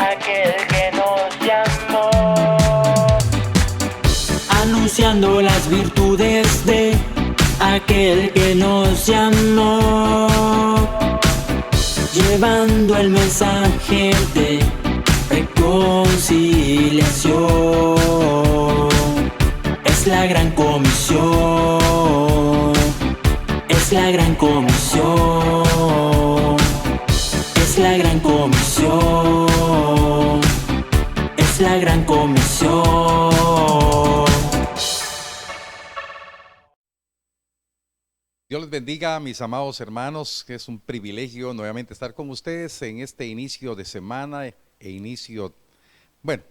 aquel que nos llamó. Anunciando las virtudes de aquel que nos llamó, llevando el mensaje de reconciliación. Es la gran comisión, es la gran comisión, es la gran comisión, es la gran comisión. Dios les bendiga, mis amados hermanos, que es un privilegio nuevamente estar con ustedes en este inicio de semana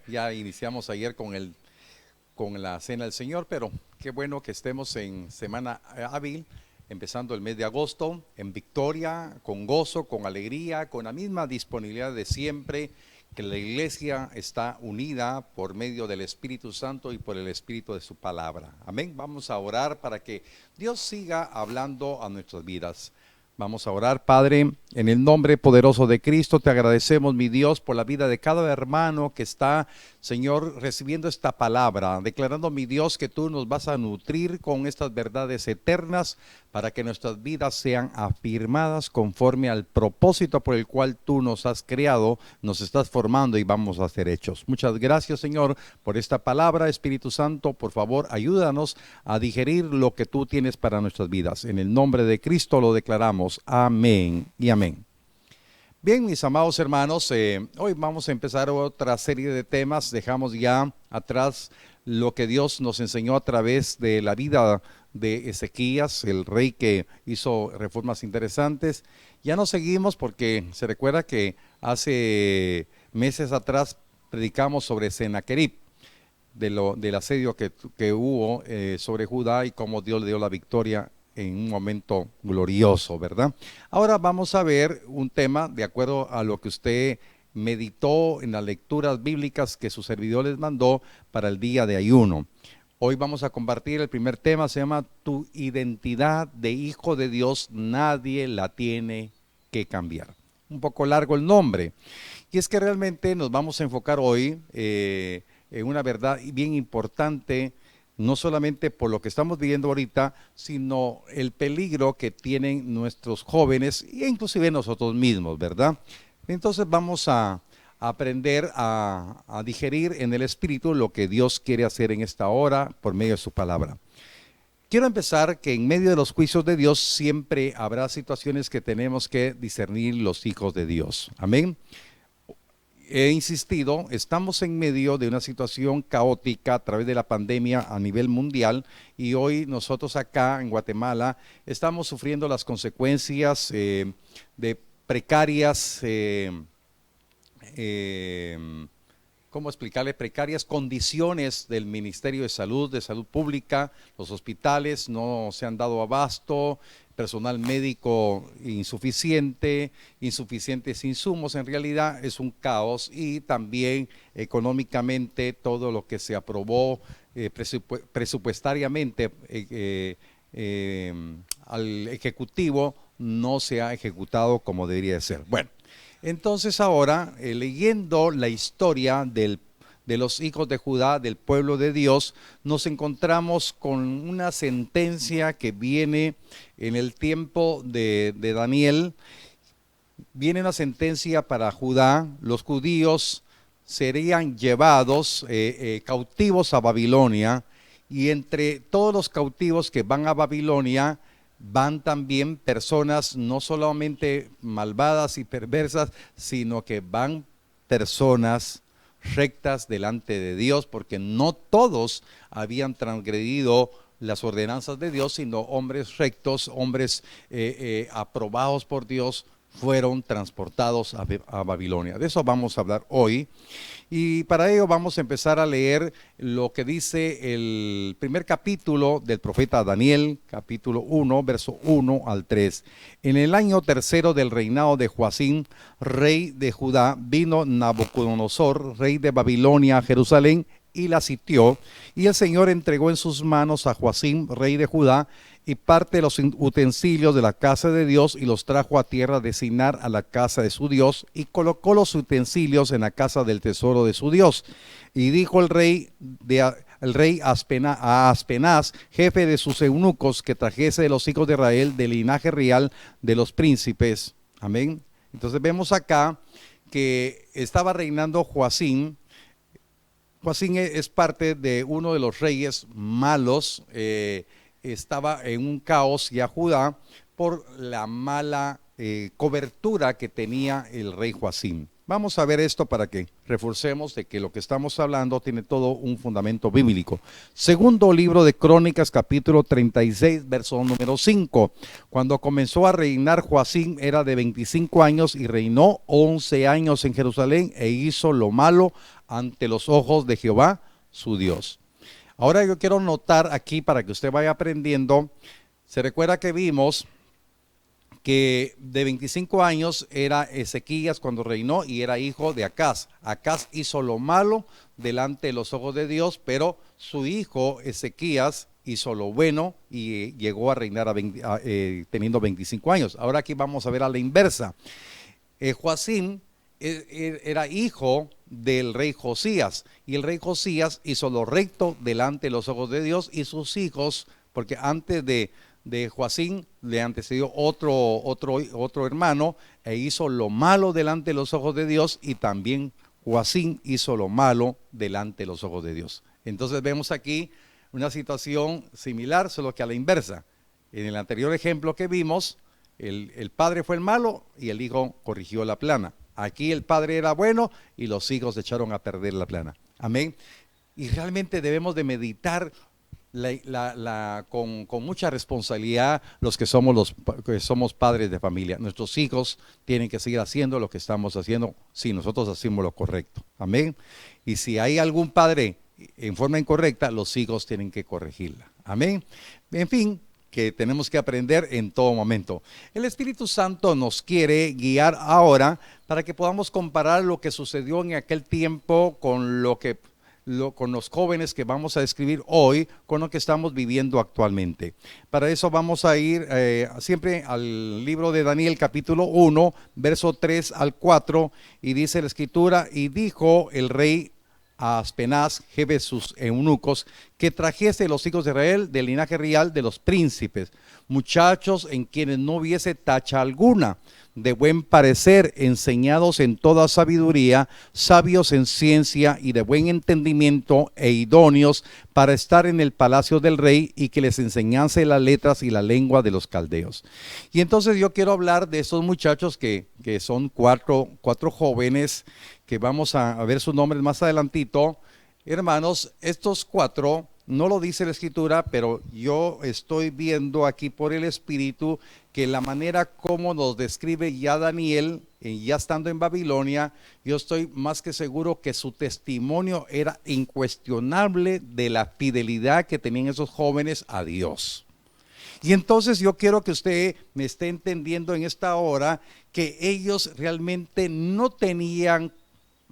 ya iniciamos ayer con la Cena del Señor, pero qué bueno que estemos en semana hábil, empezando el mes de agosto, en victoria, con gozo, con alegría, con la misma disponibilidad de siempre, que la iglesia está unida por medio del Espíritu Santo y por el Espíritu de su palabra. Amén. Vamos a orar para que Dios siga hablando a nuestras vidas. Vamos a orar. Padre, en el nombre poderoso de Cristo, te agradecemos, mi Dios, por la vida de cada hermano que está, Señor, recibiendo esta palabra, declarando, mi Dios, que tú nos vas a nutrir con estas verdades eternas para que nuestras vidas sean afirmadas conforme al propósito por el cual tú nos has creado, nos estás formando y vamos a ser hechos. Muchas gracias, Señor, por esta palabra. Espíritu Santo, por favor, ayúdanos a digerir lo que tú tienes para nuestras vidas. En el nombre de Cristo lo declaramos. Amén y amén. Bien, mis amados hermanos, hoy vamos a empezar otra serie de temas. Dejamos ya atrás lo que Dios nos enseñó a través de la vida de Ezequías, el rey que hizo reformas interesantes. Ya no seguimos porque se recuerda que hace meses atrás predicamos sobre Sennacherib, del asedio que hubo sobre Judá y cómo Dios le dio la victoria en un momento glorioso, ¿verdad? Ahora vamos a ver un tema de acuerdo a lo que usted meditó en las lecturas bíblicas que su servidor les mandó para el día de ayuno. Hoy vamos a compartir el primer tema, se llama Tu identidad de hijo de Dios, nadie la tiene que cambiar. Un poco largo el nombre. Y es que realmente nos vamos a enfocar hoy en una verdad bien importante, no solamente por lo que estamos viviendo ahorita, sino el peligro que tienen nuestros jóvenes e inclusive nosotros mismos, ¿verdad? Entonces vamos a aprender a digerir en el Espíritu lo que Dios quiere hacer en esta hora por medio de su palabra. Quiero empezar que en medio de los juicios de Dios siempre habrá situaciones que tenemos que discernir los hijos de Dios. Amén. He insistido, estamos en medio de una situación caótica a través de la pandemia a nivel mundial y hoy nosotros acá en Guatemala estamos sufriendo las consecuencias de precarias, ¿cómo explicarle? Precarias condiciones del Ministerio de Salud Pública. Los hospitales no se han dado abasto, personal médico insuficientes insumos. En realidad es un caos, y también económicamente todo lo que se aprobó presupuestariamente al Ejecutivo no se ha ejecutado como debería de ser. Bueno, entonces ahora leyendo la historia de los hijos de Judá, del pueblo de Dios, nos encontramos con una sentencia que viene en el tiempo de Daniel. Viene una sentencia para Judá. Los judíos serían llevados cautivos a Babilonia, y entre todos los cautivos que van a Babilonia van también personas no solamente malvadas y perversas, sino que van personas rectas delante de Dios, porque no todos habían transgredido las ordenanzas de Dios, sino hombres rectos, hombres aprobados por Dios, fueron transportados a Babilonia. De eso vamos a hablar hoy, y para ello vamos a empezar a leer lo que dice el primer capítulo del profeta Daniel, capítulo 1, verso 1 al 3. En el año tercero del reinado de Joacim, rey de Judá, vino Nabucodonosor, rey de Babilonia, a Jerusalén, y la sitió, y el Señor entregó en sus manos a Joacim, rey de Judá, y parte de los utensilios de la casa de Dios, y los trajo a tierra de Sinar, a la casa de su Dios, y colocó los utensilios en la casa del tesoro de su Dios. Y dijo el rey a Aspenaz, jefe de sus eunucos, que trajese de los hijos de Israel, del linaje real de los príncipes. Amén. Entonces vemos acá que estaba reinando Joacim. Joacim es parte de uno de los reyes malos. Estaba en un caos ya Judá por la mala cobertura que tenía el rey Joacim. Vamos a ver esto para que reforcemos de que lo que estamos hablando tiene todo un fundamento bíblico. Segundo libro de Crónicas, capítulo 36, verso número 5. Cuando comenzó a reinar Joacim era de 25 años y reinó 11 años en Jerusalén e hizo lo malo ante los ojos de Jehová, su Dios. Ahora yo quiero notar aquí para que usted vaya aprendiendo. Se recuerda que vimos que de 25 años era Ezequías cuando reinó y era hijo de Acaz. Acaz hizo lo malo delante de los ojos de Dios, pero su hijo Ezequías hizo lo bueno y llegó a reinar teniendo 25 años. Ahora aquí vamos a ver a la inversa. Joacim era hijo del rey Josías, y el rey Josías hizo lo recto delante de los ojos de Dios, y sus hijos, porque antes de Joacim le antecedió otro hermano, e hizo lo malo delante de los ojos de Dios, y también Joacim hizo lo malo delante de los ojos de Dios. Entonces vemos aquí una situación similar, solo que a la inversa. En el anterior ejemplo que vimos, el padre fue el malo y el hijo corrigió la plana. Aquí el padre era bueno y los hijos echaron a perder la plana. Amén. Y realmente debemos de meditar con mucha responsabilidad los que somos padres de familia. Nuestros hijos tienen que seguir haciendo lo que estamos haciendo si nosotros hacemos lo correcto. Amén. Y si hay algún padre en forma incorrecta, los hijos tienen que corregirla. Amén. En fin, que tenemos que aprender en todo momento. El Espíritu Santo nos quiere guiar ahora para que podamos comparar lo que sucedió en aquel tiempo con con los jóvenes que vamos a describir hoy, con lo que estamos viviendo actualmente. Para eso vamos a ir siempre al libro de Daniel, capítulo 1, verso 3 al 4, y dice la escritura: y dijo el rey a Aspenaz, jefe de sus eunucos, que trajese los hijos de Israel del linaje real de los príncipes, muchachos en quienes no hubiese tacha alguna, de buen parecer, enseñados en toda sabiduría, sabios en ciencia y de buen entendimiento, e idóneos para estar en el palacio del rey, y que les enseñase las letras y la lengua de los caldeos. Y entonces yo quiero hablar de esos muchachos que son cuatro jóvenes, que vamos a ver sus nombres más adelantito. Hermanos, estos cuatro, no lo dice la escritura, pero yo estoy viendo aquí por el Espíritu que la manera como nos describe ya Daniel, ya estando en Babilonia, yo estoy más que seguro que su testimonio era incuestionable de la fidelidad que tenían esos jóvenes a Dios. Y entonces yo quiero que usted me esté entendiendo en esta hora que ellos realmente no tenían,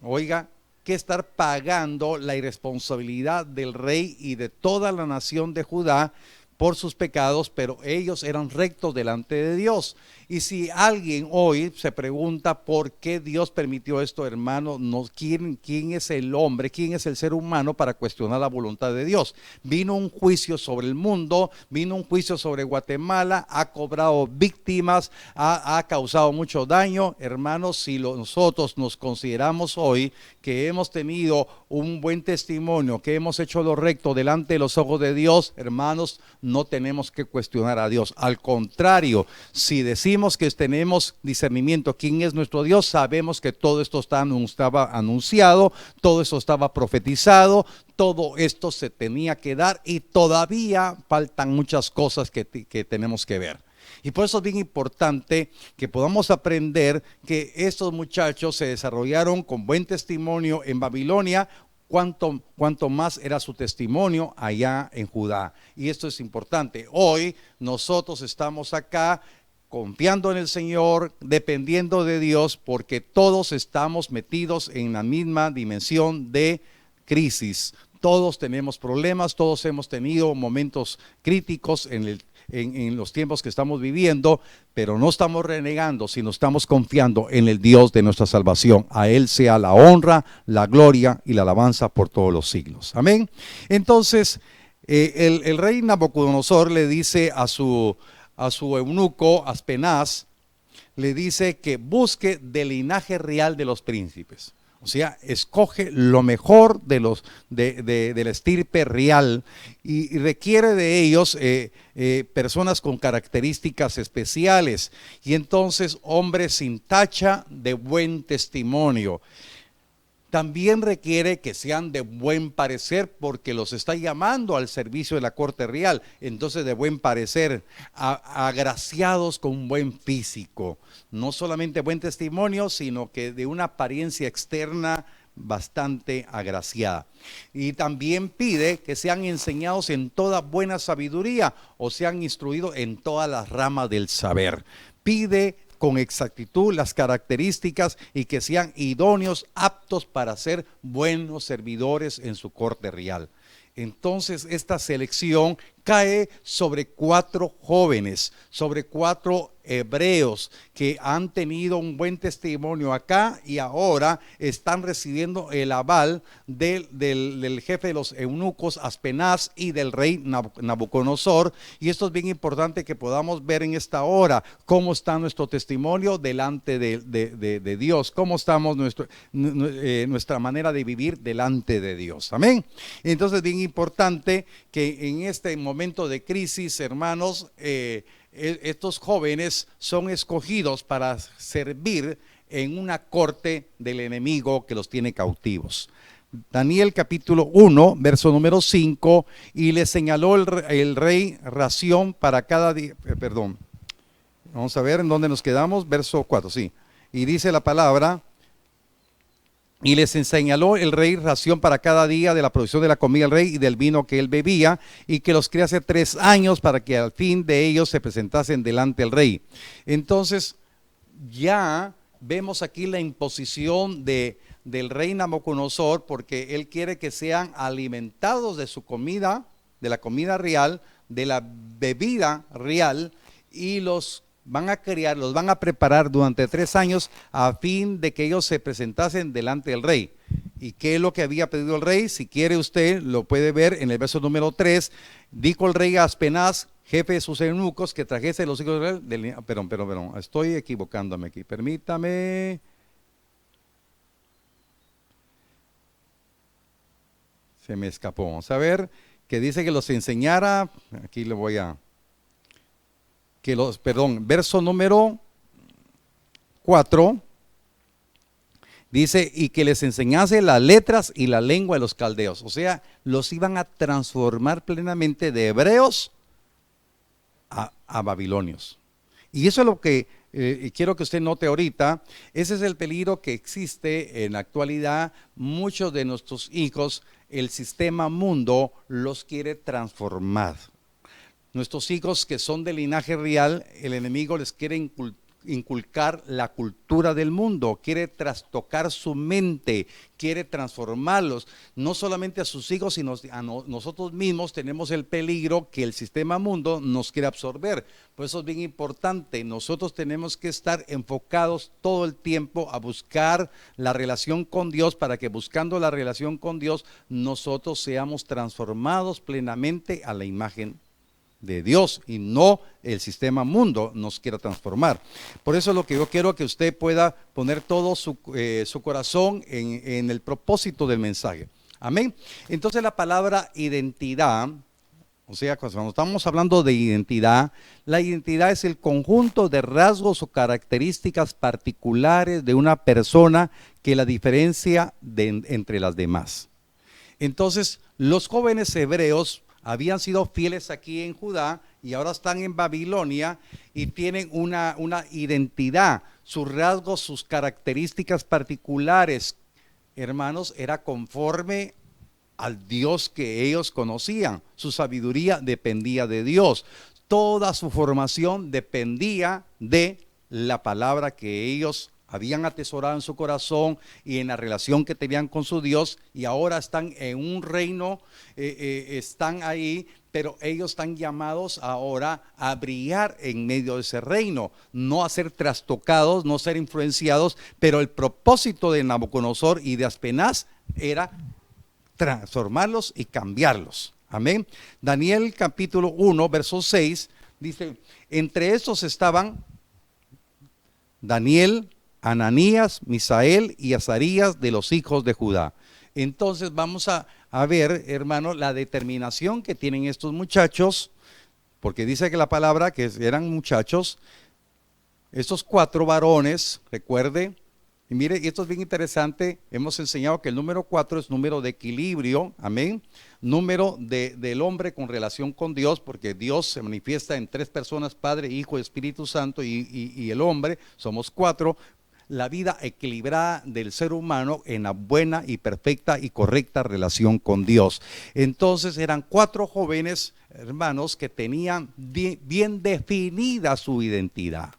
oiga, que estar pagando la irresponsabilidad del rey y de toda la nación de Judá por sus pecados, pero ellos eran rectos delante de Dios. Y si alguien hoy se pregunta por qué Dios permitió esto, hermano, ¿quién es el hombre, quién es el ser humano para cuestionar la voluntad de Dios? Vino un juicio sobre el mundo, vino un juicio sobre Guatemala, ha cobrado víctimas, ha causado mucho daño. Hermanos, si nosotros nos consideramos hoy que hemos tenido un buen testimonio, que hemos hecho lo recto delante de los ojos de Dios, hermanos, no tenemos que cuestionar a Dios. Al contrario, si decimos que tenemos discernimiento quién es nuestro Dios, sabemos que todo esto estaba anunciado, todo esto estaba profetizado, todo esto se tenía que dar, y todavía faltan muchas cosas que tenemos que ver. Y por eso es bien importante que podamos aprender que estos muchachos se desarrollaron con buen testimonio en Babilonia, cuanto más era su testimonio allá en Judá. Y esto es importante. Hoy nosotros estamos acá confiando en el Señor, dependiendo de Dios, porque todos estamos metidos en la misma dimensión de crisis. Todos tenemos problemas, todos hemos tenido momentos críticos en los tiempos que estamos viviendo, pero no estamos renegando, sino estamos confiando en el Dios de nuestra salvación. A Él sea la honra, la gloria y la alabanza por todos los siglos. Amén. Entonces, el rey Nabucodonosor le dice a su eunuco Aspenaz, le dice que busque del linaje real de los príncipes. O sea, escoge lo mejor de la estirpe real y requiere de ellos personas con características especiales. Y entonces hombres sin tacha, de buen testimonio. También requiere que sean de buen parecer, porque los está llamando al servicio de la corte real. Entonces, de buen parecer, agraciados con un buen físico. No solamente buen testimonio, sino que de una apariencia externa bastante agraciada. Y también pide que sean enseñados en toda buena sabiduría, o sean instruidos en todas las ramas del saber. Pide con exactitud las características y que sean idóneos, aptos para ser buenos servidores en su corte real. Entonces esta selección cae sobre 4 jóvenes, sobre 4 hebreos que han tenido un buen testimonio acá y ahora están recibiendo el aval del jefe de los eunucos Aspenaz y del rey Nabucodonosor. Y esto es bien importante que podamos ver en esta hora cómo está nuestro testimonio delante de Dios, cómo estamos nuestra manera de vivir delante de Dios. Amén. Entonces bien importante que en este momento de crisis, hermanos, estos jóvenes son escogidos para servir en una corte del enemigo que los tiene cautivos. Daniel capítulo 1, verso número 5, y le señaló el rey ración para cada día, vamos a ver en dónde nos quedamos, verso 4, sí, y dice la palabra: y les señaló el rey ración para cada día de la provisión de la comida del rey y del vino que él bebía, y que los criase 3 años para que al fin de ellos se presentasen delante del rey. Entonces ya vemos aquí la imposición del rey Nabucodonosor, porque él quiere que sean alimentados de su comida, de la comida real, de la bebida real, y los van a criar, los van a preparar durante 3 años a fin de que ellos se presentasen delante del rey. ¿Y qué es lo que había pedido el rey? Si quiere usted, lo puede ver en el verso número 3. Dijo el rey a Aspenaz, jefe de sus eunucos, que trajese los hijos de Israel. Perdón, estoy equivocándome aquí. Permítame. Se me escapó. Vamos a ver, que dice que los enseñara. Aquí le voy a... verso número 4, dice, y que les enseñase las letras y la lengua de los caldeos. O sea, los iban a transformar plenamente de hebreos a babilonios. Y eso es lo que quiero que usted note ahorita. Ese es el peligro que existe en la actualidad. Muchos de nuestros hijos, el sistema mundo los quiere transformar. Nuestros hijos que son de linaje real, el enemigo les quiere inculcar la cultura del mundo, quiere trastocar su mente, quiere transformarlos. No solamente a sus hijos, sino a nosotros mismos tenemos el peligro que el sistema mundo nos quiere absorber. Por eso es bien importante, nosotros tenemos que estar enfocados todo el tiempo a buscar la relación con Dios, para que buscando la relación con Dios, nosotros seamos transformados plenamente a la imagen de Dios, y no el sistema mundo nos quiera transformar. Por eso es lo que yo quiero, que usted pueda poner todo su corazón en el propósito del mensaje. Amén. Entonces la palabra identidad, o sea, cuando estamos hablando de identidad, la identidad es el conjunto de rasgos o características particulares de una persona que la diferencia entre las demás. Entonces los jóvenes hebreos habían sido fieles aquí en Judá y ahora están en Babilonia y tienen una identidad, sus rasgos, sus características particulares, hermanos, era conforme al Dios que ellos conocían. Su sabiduría dependía de Dios. Toda su formación dependía de la palabra que ellos habían atesorado en su corazón y en la relación que tenían con su Dios, y ahora están en un reino, están ahí, pero ellos están llamados ahora a brillar en medio de ese reino, no a ser trastocados, no ser influenciados, pero el propósito de Nabucodonosor y de Aspenaz era transformarlos y cambiarlos. Amén. Daniel capítulo 1, verso 6, dice, entre estos estaban Daniel, Ananías, Misael y Azarías de los hijos de Judá. Entonces vamos a ver, hermano, la determinación que tienen estos muchachos, porque dice que la palabra que eran muchachos, estos 4 varones, recuerde, y mire, y esto es bien interesante, hemos enseñado que el número 4 es número de equilibrio, amén, número del hombre con relación con Dios, porque Dios se manifiesta en 3 personas, Padre, Hijo y Espíritu Santo, y el hombre, somos 4, la vida equilibrada del ser humano en la buena y perfecta y correcta relación con Dios. Entonces eran 4 jóvenes, hermanos, que tenían bien definida su identidad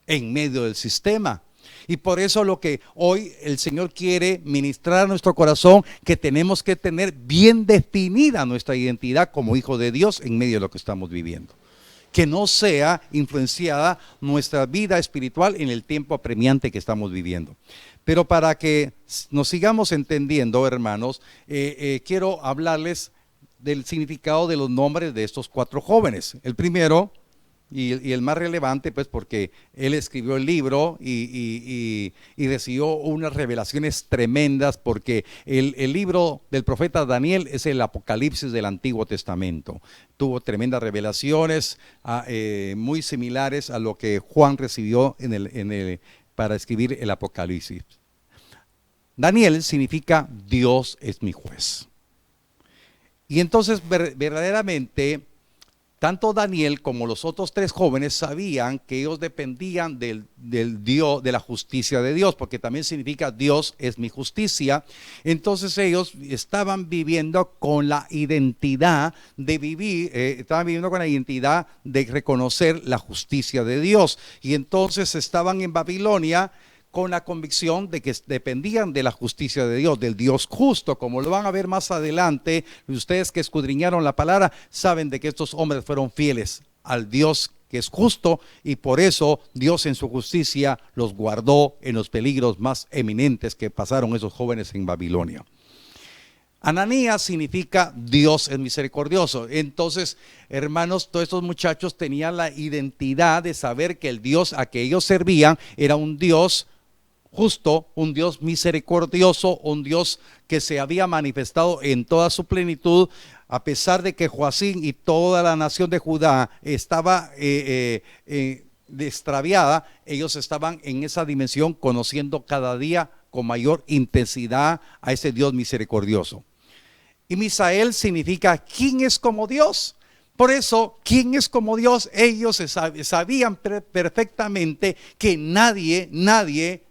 en medio del sistema. Y por eso lo que hoy el Señor quiere ministrar a nuestro corazón, que tenemos que tener bien definida nuestra identidad como hijo de Dios en medio de lo que estamos viviendo. Que no sea influenciada nuestra vida espiritual en el tiempo apremiante que estamos viviendo. Pero para que nos sigamos entendiendo, hermanos, quiero hablarles del significado de los nombres de estos 4 jóvenes. El primero y el más relevante, pues porque él escribió el libro y recibió unas revelaciones tremendas, porque el libro del profeta Daniel es el Apocalipsis del Antiguo Testamento. Tuvo tremendas revelaciones muy similares a lo que Juan recibió para escribir el Apocalipsis. Daniel significa Dios es mi juez. Y entonces verdaderamente tanto Daniel como los otros 3 jóvenes sabían que ellos dependían del Dios, de la justicia de Dios, porque también significa Dios es mi justicia. Entonces ellos estaban viviendo con la identidad de vivir, estaban viviendo con la identidad de reconocer la justicia de Dios. Y entonces estaban en Babilonia con la convicción de que dependían de la justicia de Dios, del Dios justo, como lo van a ver más adelante. Ustedes que escudriñaron la palabra saben de que estos hombres fueron fieles al Dios que es justo, y por eso Dios en su justicia los guardó en los peligros más eminentes que pasaron esos jóvenes en Babilonia. Ananías significa Dios es misericordioso. Entonces, hermanos, todos estos muchachos tenían la identidad de saber que el Dios a que ellos servían era un Dios justo, un Dios misericordioso, un Dios que se había manifestado en toda su plenitud, a pesar de que Joacim y toda la nación de Judá estaba extraviada. Ellos estaban en esa dimensión, conociendo cada día con mayor intensidad a ese Dios misericordioso. Y Misael significa ¿quién es como Dios? Por eso, ¿quién es como Dios? Ellos sabían perfectamente que nadie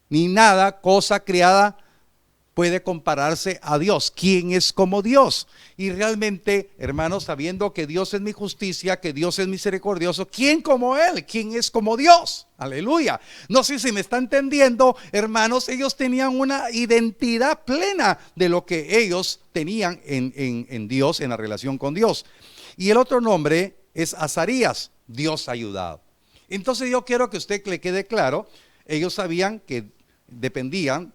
ni nada, cosa creada, puede compararse a Dios. ¿Quién es como Dios? Y realmente, hermanos, sabiendo que Dios es mi justicia, que Dios es misericordioso, ¿quién como Él? ¿Quién es como Dios? Aleluya. No sé si me está entendiendo, hermanos. Ellos tenían una identidad plena de lo que ellos tenían en Dios, en la relación con Dios. Y el otro nombre es Azarías, Dios ayudado. Entonces yo quiero que a usted le quede claro, ellos sabían que dependían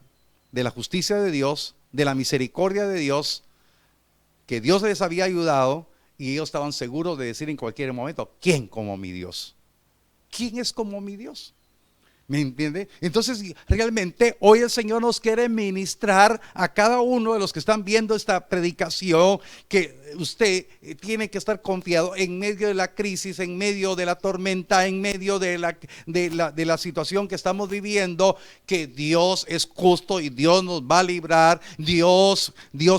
de la justicia de Dios, de la misericordia de Dios, que Dios les había ayudado, y ellos estaban seguros de decir en cualquier momento, ¿quién como mi Dios? ¿Quién es como mi Dios? ¿Me entiende? Entonces realmente hoy el Señor nos quiere ministrar a cada uno de los que están viendo esta predicación, que usted tiene que estar confiado en medio de la crisis, en medio de la tormenta, en medio de la situación que estamos viviendo, que Dios es justo y Dios nos va a librar. Dios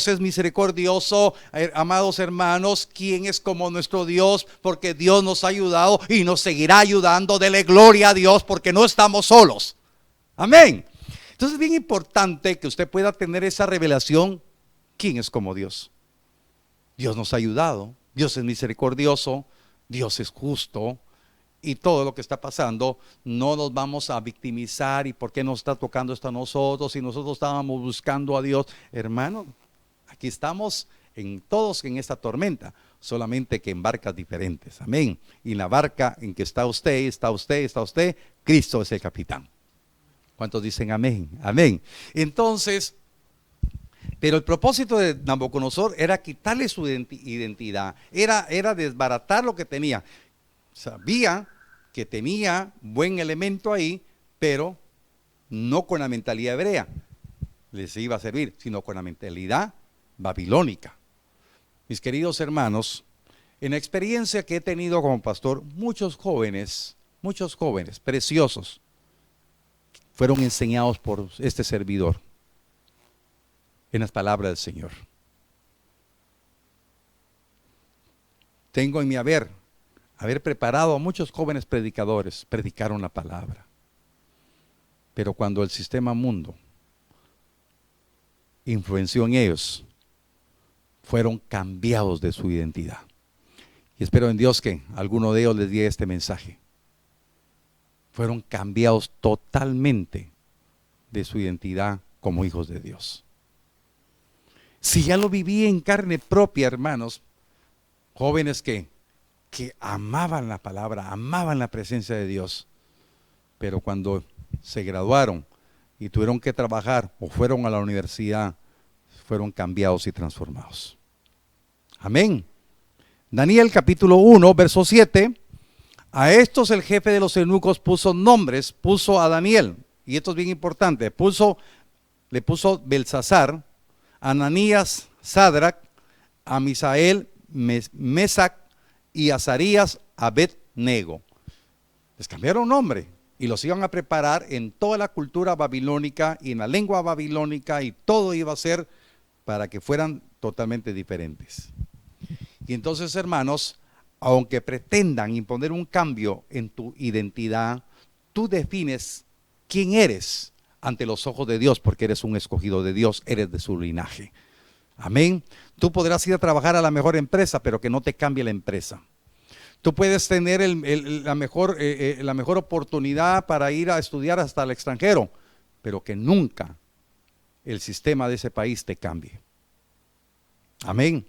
es misericordioso. Amados hermanos, ¿quién es como nuestro Dios? Porque Dios nos ha ayudado y nos seguirá ayudando. Dele gloria a Dios, porque no estamos solos. Amén. Entonces es bien importante que usted pueda tener esa revelación. ¿Quién es como Dios? Dios nos ha ayudado, Dios es misericordioso, Dios es justo, y todo lo que está pasando, no nos vamos a victimizar y por qué nos está tocando esto a nosotros si nosotros estábamos buscando a Dios. Hermano, aquí estamos todos en esta tormenta, solamente que en barcas diferentes. Amén. Y en la barca en que está usted, Cristo es el capitán. ¿Cuántos dicen amén? Amén. Entonces, pero el propósito de Nabucodonosor era quitarle su identidad, era desbaratar lo que tenía. Sabía que tenía buen elemento ahí, pero no con la mentalidad hebrea les iba a servir, sino con la mentalidad babilónica. Mis queridos hermanos, en la experiencia que he tenido como pastor, muchos jóvenes preciosos, fueron enseñados por este servidor en las palabras del Señor. Tengo en mi haber preparado a muchos jóvenes predicadores, predicaron la palabra. Pero cuando el sistema mundo influenció en ellos, fueron cambiados de su identidad. Y espero en Dios que alguno de ellos les diga este mensaje. Fueron cambiados totalmente de su identidad como hijos de Dios. Si ya lo viví en carne propia, hermanos, jóvenes que amaban la palabra, amaban la presencia de Dios, pero cuando se graduaron y tuvieron que trabajar o fueron a la universidad, fueron cambiados y transformados. Amén. Daniel capítulo 1, verso 7. A estos el jefe de los eunucos puso nombres, puso a Daniel, y esto es bien importante, le puso Belsasar, Ananías, Sadrach, a Misael, Mesac y Azarías, Abed-nego. Les cambiaron nombre y los iban a preparar en toda la cultura babilónica y en la lengua babilónica, y todo iba a ser para que fueran totalmente diferentes. Y entonces, hermanos, aunque pretendan imponer un cambio en tu identidad, tú defines quién eres ante los ojos de Dios, porque eres un escogido de Dios, eres de su linaje. Amén. Tú podrás ir a trabajar a la mejor empresa, pero que no te cambie la empresa. Tú puedes tener la mejor oportunidad para ir a estudiar hasta el extranjero, pero que nunca el sistema de ese país te cambie. Amén.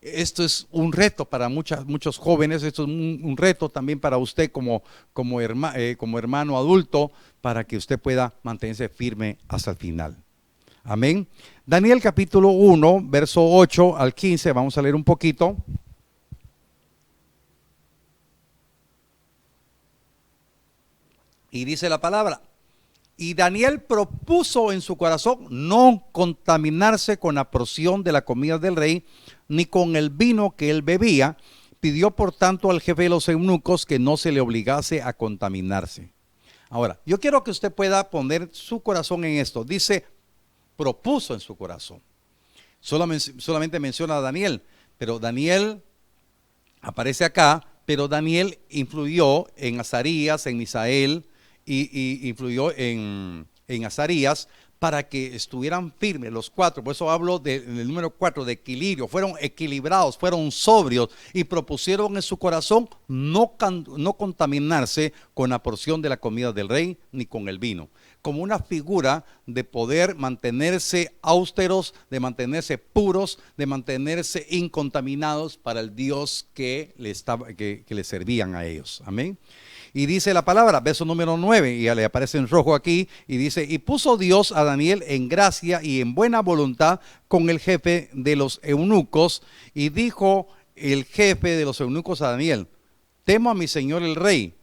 Esto es un reto para muchos jóvenes, esto es un reto también para usted como hermano adulto, para que usted pueda mantenerse firme hasta el final. Amén. Daniel capítulo 1, verso 8 al 15, vamos a leer un poquito. Y dice la palabra: y Daniel propuso en su corazón no contaminarse con la porción de la comida del rey, ni con el vino que él bebía. Pidió por tanto al jefe de los eunucos que no se le obligase a contaminarse. Ahora, yo quiero que usted pueda poner su corazón en esto. Dice, propuso en su corazón. Solamente menciona a Daniel, pero Daniel aparece acá, pero Daniel influyó en Azarías, en Misael, y influyó en Azarías, para que estuvieran firmes los cuatro. Por eso hablo del número 4, de equilibrio. Fueron equilibrados, fueron sobrios y propusieron en su corazón no contaminarse con la porción de la comida del rey ni con el vino, como una figura de poder mantenerse austeros, de mantenerse puros, de mantenerse incontaminados para el Dios que le servían a ellos. Amén. Y dice la palabra, verso número 9, y ya le aparece en rojo aquí, y dice, y puso Dios a Daniel en gracia y en buena voluntad con el jefe de los eunucos, y dijo el jefe de los eunucos a Daniel, temo a mi señor el rey,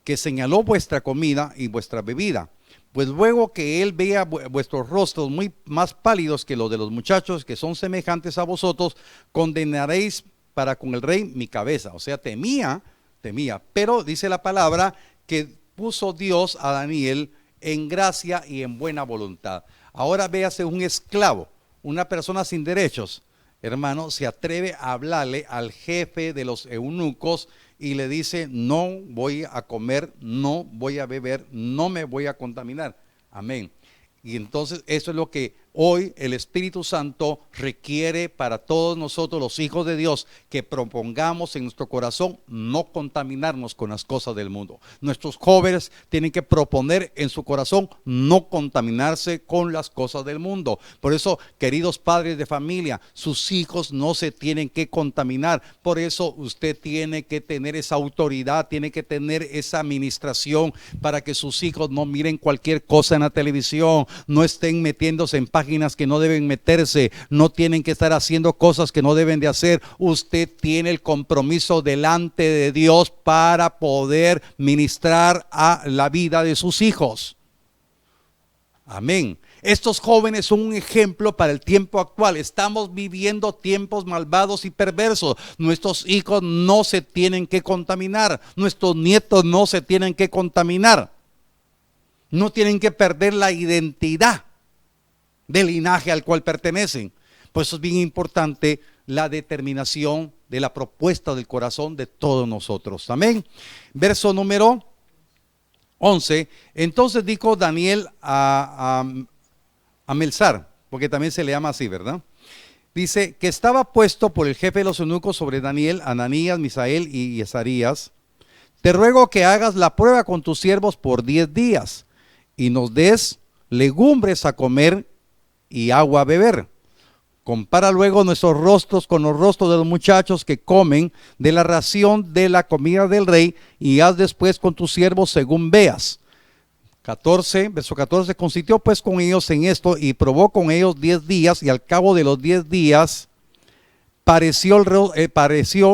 que señaló vuestra comida y vuestra bebida, pues luego que él vea vuestros rostros muy más pálidos que los de los muchachos que son semejantes a vosotros, condenaréis para con el rey mi cabeza. O sea, temía, pero dice la palabra que puso Dios a Daniel en gracia y en buena voluntad. Ahora véase un esclavo, una persona sin derechos, hermano, se atreve a hablarle al jefe de los eunucos y le dice, no voy a comer, no voy a beber, no me voy a contaminar. Amén. Y entonces eso es lo que Hoy el Espíritu Santo requiere para todos nosotros, los hijos de Dios, que propongamos en nuestro corazón no contaminarnos con las cosas del mundo. Nuestros jóvenes tienen que proponer en su corazón no contaminarse con las cosas del mundo. Por eso, queridos padres de familia, sus hijos no se tienen que contaminar. Por eso usted tiene que tener esa autoridad, tiene que tener esa administración para que sus hijos no miren cualquier cosa en la televisión, no estén metiéndose en páginas que no deben meterse, no tienen que estar haciendo cosas que no deben de hacer. Usted tiene el compromiso delante de Dios para poder ministrar a la vida de sus hijos. Amén. Estos jóvenes son un ejemplo para el tiempo actual. Estamos viviendo tiempos malvados y perversos. Nuestros hijos no se tienen que contaminar, nuestros nietos no se tienen que contaminar, no tienen que perder la identidad del linaje al cual pertenecen. Por eso es bien importante la determinación de la propuesta del corazón de todos nosotros. Amén. Verso número 11. Entonces dijo Daniel a Melzar, porque también se le llama así, ¿verdad? Dice que estaba puesto por el jefe de los eunucos sobre Daniel, Ananías, Misael y Azarías. Te ruego que hagas la prueba con tus siervos por 10 días y nos des legumbres a comer y agua a beber. Compara luego nuestros rostros con los rostros de los muchachos que comen de la ración de la comida del rey, y haz después con tus siervos según veas. 14, verso 14, consintió pues con ellos en esto y probó con ellos 10 días, y al cabo de los 10 días pareció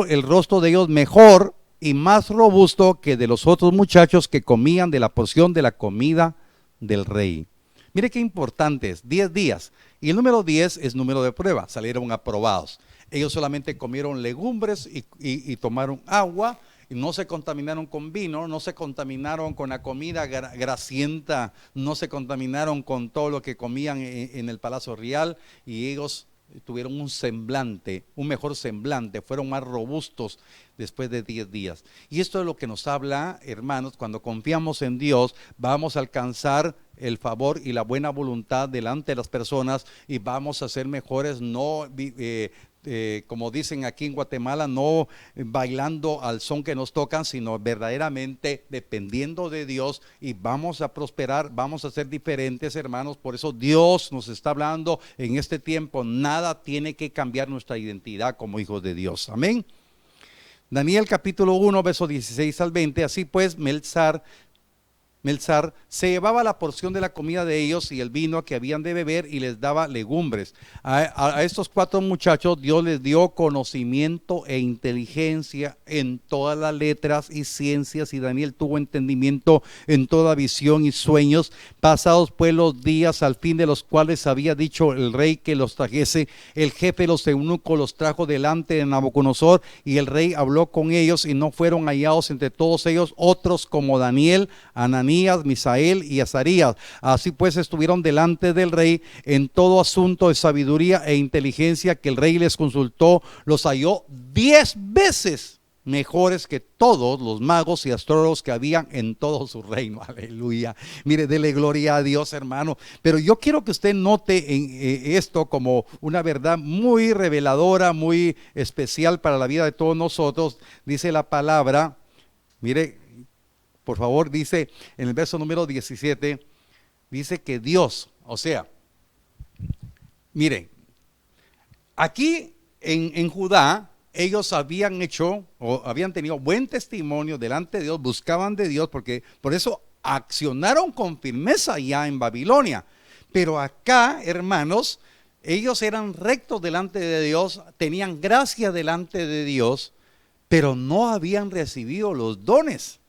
el rostro de ellos mejor y más robusto que de los otros muchachos que comían de la porción de la comida del rey. Mire qué importante es, 10 días. Y el número 10 es número de prueba, salieron aprobados. Ellos solamente comieron legumbres y tomaron agua, y no se contaminaron con vino, no se contaminaron con la comida grasienta, no se contaminaron con todo lo que comían en el Palacio Real, y ellos tuvieron un semblante, un mejor semblante, fueron más robustos después de 10 días. Y esto es lo que nos habla, hermanos, cuando confiamos en Dios, vamos a alcanzar el favor y la buena voluntad delante de las personas, y vamos a ser mejores, no como dicen aquí en Guatemala, no bailando al son que nos tocan, sino verdaderamente dependiendo de Dios, y vamos a prosperar, vamos a ser diferentes, hermanos. Por eso Dios nos está hablando en este tiempo, nada tiene que cambiar nuestra identidad como hijos de Dios. Amén. Daniel capítulo 1, versos 16 al 20. Así pues, Melzar se llevaba la porción de la comida de ellos y el vino que habían de beber, y les daba legumbres. A estos 4 muchachos Dios les dio conocimiento e inteligencia en todas las letras y ciencias, y Daniel tuvo entendimiento en toda visión y sueños. Pasados pues los días, al fin de los cuales había dicho el rey que los trajese, el jefe de los eunucos los trajo delante de Nabucodonosor, y el rey habló con ellos, y no fueron hallados entre todos ellos otros como Daniel, Ananías, Misael y Azarías. Así pues estuvieron delante del rey en todo asunto de sabiduría e inteligencia que el rey les consultó, los halló 10 veces mejores que todos los magos y astrólogos que habían en todo su reino. Aleluya. Mire, dele gloria a Dios, hermano. Pero yo quiero que usted note en esto como una verdad muy reveladora, muy especial para la vida de todos nosotros. Dice la palabra, mire, por favor, dice en el verso número 17, dice que Dios, o sea, miren, aquí en Judá, ellos habían hecho o habían tenido buen testimonio delante de Dios, buscaban de Dios, porque por eso accionaron con firmeza ya en Babilonia. Pero acá, hermanos, ellos eran rectos delante de Dios, tenían gracia delante de Dios, pero no habían recibido los dones.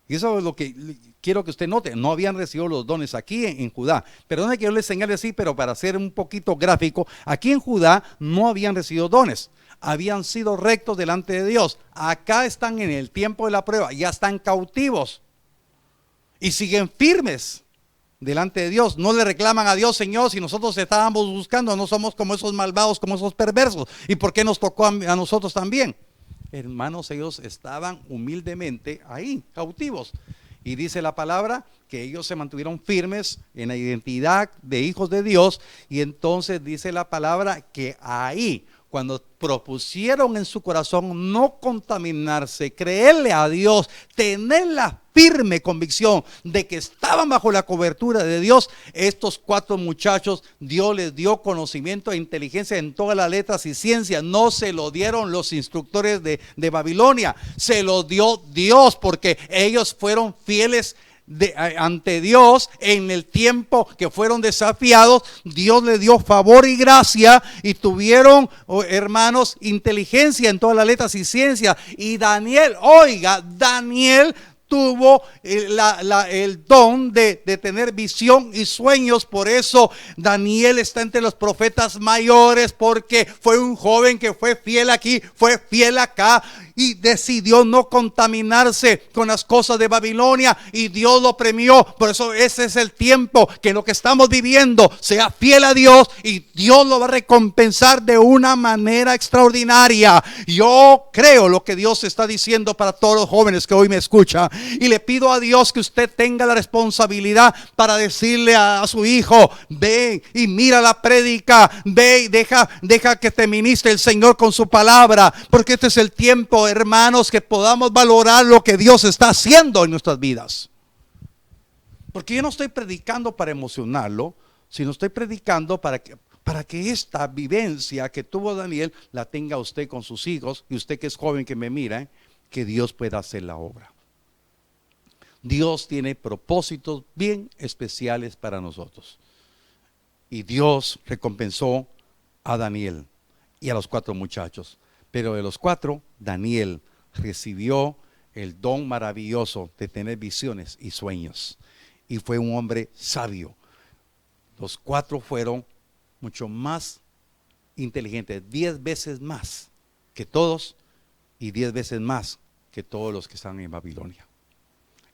Y eso es lo que quiero que usted note, no habían recibido los dones aquí en Judá. Perdone que yo les señale así, pero para ser un poquito gráfico, aquí en Judá no habían recibido dones, habían sido rectos delante de Dios. Acá están en el tiempo de la prueba, ya están cautivos y siguen firmes delante de Dios. No le reclaman a Dios: Señor, si nosotros estábamos buscando, no somos como esos malvados, como esos perversos, ¿y por qué nos tocó a nosotros también? Hermanos, ellos estaban humildemente ahí, cautivos. Y dice la palabra que ellos se mantuvieron firmes en la identidad de hijos de Dios. Y entonces dice la palabra que ahí, cuando propusieron en su corazón no contaminarse, creerle a Dios, tener la firme convicción de que estaban bajo la cobertura de Dios, estos 4 muchachos, Dios les dio conocimiento e inteligencia en todas las letras y ciencias. No se lo dieron los instructores de Babilonia, se lo dio Dios, porque ellos fueron fieles ante Dios en el tiempo que fueron desafiados. Dios les dio favor y gracia y tuvieron, hermanos, inteligencia en todas las letras y ciencias. Y Daniel, oiga, Daniel tuvo el don de tener visión y sueños. Por eso Daniel está entre los profetas mayores, porque fue un joven que fue fiel aquí, fue fiel acá, y decidió no contaminarse con las cosas de Babilonia, y Dios lo premió. Por eso ese es el tiempo que en lo que estamos viviendo, sea fiel a Dios y Dios lo va a recompensar de una manera extraordinaria. Yo creo lo que Dios está diciendo para todos los jóvenes que hoy me escuchan, y le pido a Dios que usted tenga la responsabilidad para decirle a su hijo: ve y mira la prédica, ve y deja que te ministre el Señor con su palabra, porque este es el tiempo, hermanos, que podamos valorar lo que Dios está haciendo en nuestras vidas. Porque yo no estoy predicando para emocionarlo, sino estoy predicando para que esta vivencia que tuvo Daniel la tenga usted con sus hijos, y usted que es joven que me mira, que Dios pueda hacer la obra. Dios tiene propósitos bien especiales para nosotros, y Dios recompensó a Daniel y a los 4 muchachos. Pero de los 4, Daniel recibió el don maravilloso de tener visiones y sueños, y fue un hombre sabio. Los 4 fueron mucho más inteligentes, 10 veces más que todos, y 10 veces más que todos los que están en Babilonia.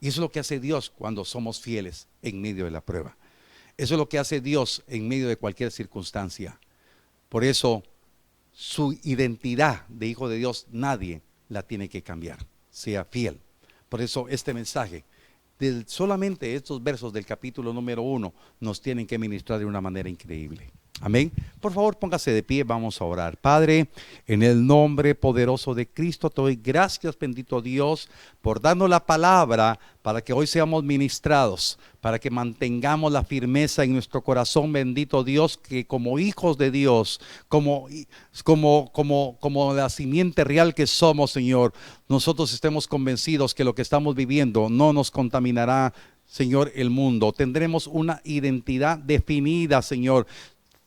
Y eso es lo que hace Dios cuando somos fieles en medio de la prueba. Eso es lo que hace Dios en medio de cualquier circunstancia. Por eso su identidad de hijo de Dios nadie la tiene que cambiar. Sea fiel. Por eso este mensaje, solamente estos versos del capítulo número 1, nos tienen que ministrar de una manera increíble. Amén. Por favor, póngase de pie, vamos a orar. Padre, en el nombre poderoso de Cristo, te doy gracias, bendito Dios, por darnos la palabra para que hoy seamos ministrados, para que mantengamos la firmeza en nuestro corazón, bendito Dios, que como hijos de Dios, como la simiente real que somos, Señor, nosotros estemos convencidos que lo que estamos viviendo no nos contaminará, Señor, el mundo. Tendremos una identidad definida, Señor.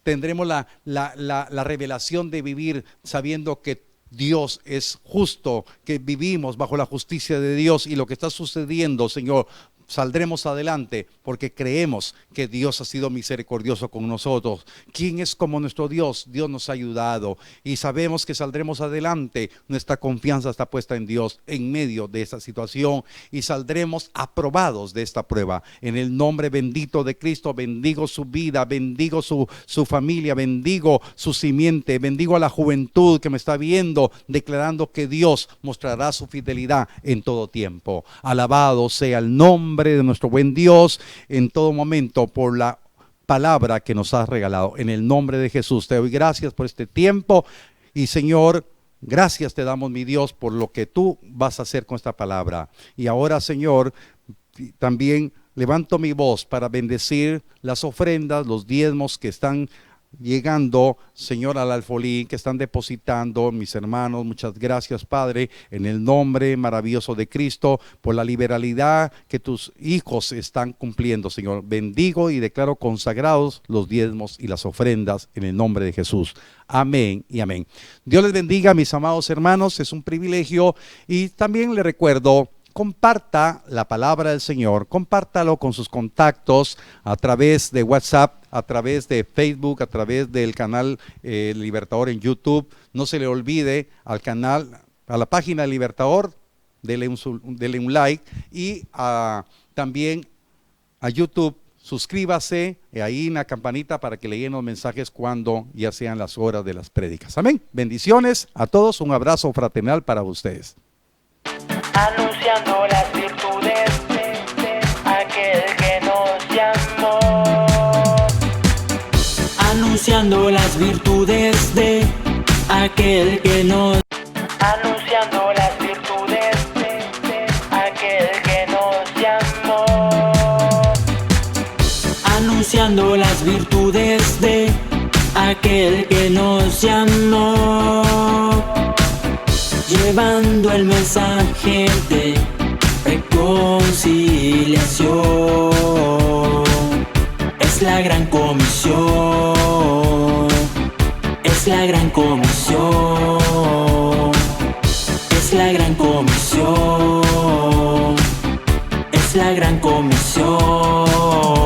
Tendremos la revelación de vivir sabiendo que Dios es justo, que vivimos bajo la justicia de Dios, y lo que está sucediendo, Señor, saldremos adelante porque creemos que Dios ha sido misericordioso con nosotros. ¿Quién es como nuestro Dios? Dios nos ha ayudado y sabemos que saldremos adelante. Nuestra confianza está puesta en Dios en medio de esta situación, y saldremos aprobados de esta prueba. En el nombre bendito de Cristo, bendigo su vida, bendigo su familia, bendigo su simiente, bendigo a la juventud que me está viendo, declarando que Dios mostrará su fidelidad en todo tiempo. Alabado sea el nombre de nuestro buen Dios en todo momento por la palabra que nos has regalado. En el nombre de Jesús te doy gracias por este tiempo, y Señor, gracias te damos, mi Dios, por lo que tú vas a hacer con esta palabra. Y ahora, Señor, también levanto mi voz para bendecir las ofrendas, los diezmos que están llegando, Señor, al alfolí, que están depositando mis hermanos. Muchas gracias, Padre, en el nombre maravilloso de Cristo, por la liberalidad que tus hijos están cumpliendo, Señor. Bendigo y declaro consagrados los diezmos y las ofrendas en el nombre de Jesús. Amén y amén. Dios les bendiga, mis amados hermanos. Es un privilegio, y también les recuerdo: comparta la palabra del Señor, compártalo con sus contactos a través de WhatsApp, a través de Facebook, a través del canal Libertador en YouTube. No se le olvide al canal, a la página de Libertador, dele un like, y también a YouTube. Suscríbase ahí en la campanita para que le lleguen los mensajes cuando ya sean las horas de las prédicas. Amén. Bendiciones a todos. Un abrazo fraternal para ustedes. Anunciando las virtudes anunciando las virtudes de aquel que nos anunciando las virtudes de aquel que nos llamó, anunciando las virtudes de aquel que nos llamó, llevando el mensaje de reconciliación. Es la gran comisión, es la gran comisión, es la gran comisión, es la gran comisión.